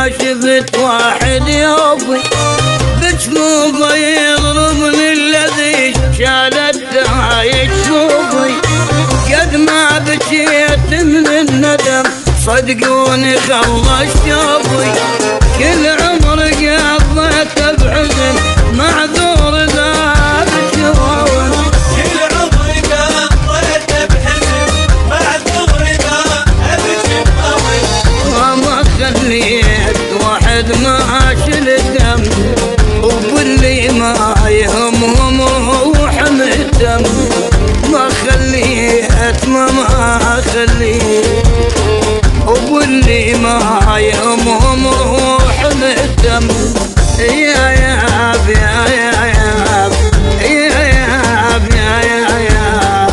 شفت واحد يوفي بجنوبه يضربني الذي شال الدعايش شوفي. قد ما بكيت من الندم صدقوني خلص شوفي. كل عمر قضيته بحزن معذور ذاب شوفي. كل عمر قضيته بحزن معذور ذاب شوفي. وما خليت واحد ما شلتم وباللي ما يهمهم روح مهتم. ما خليت ما خليت وباللي ما يهمهم روح مهتم. يا ياب يا ياب يا ياب يا ياب.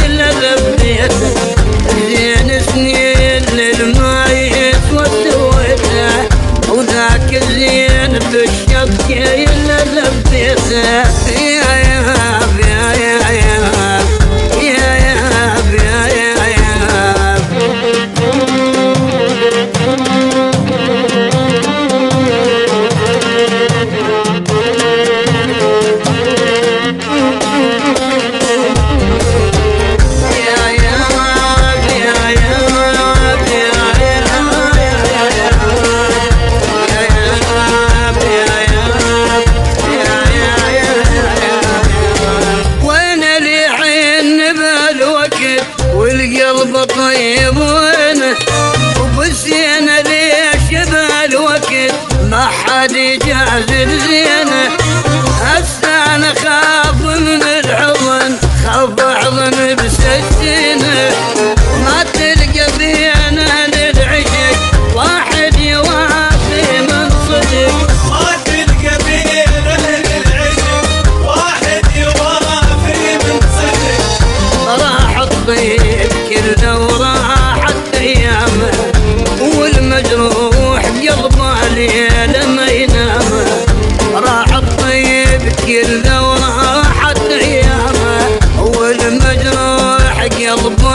إلا ذبيته زين سنين للمايس وسويته وذاك زين بالشط إلا ذبيته. يا ياب يا ياب يا ياب يا ياب. والقلب طيب وينه وبالزينه ليش بالوقت ما حد يجازل زينه. هسه انا خاف من الحضن خاف احضن بسكينه. ما تلقى بينا للعشق واحد يوافي من صدق. ما تلقى بينا للعشق واحد يوافي من صدق. راح الطيب كله وراحت ايامه والمجروح قلبه ليله ما ينام. راح الطيب كله وراحت ايامه والمجروح قلبه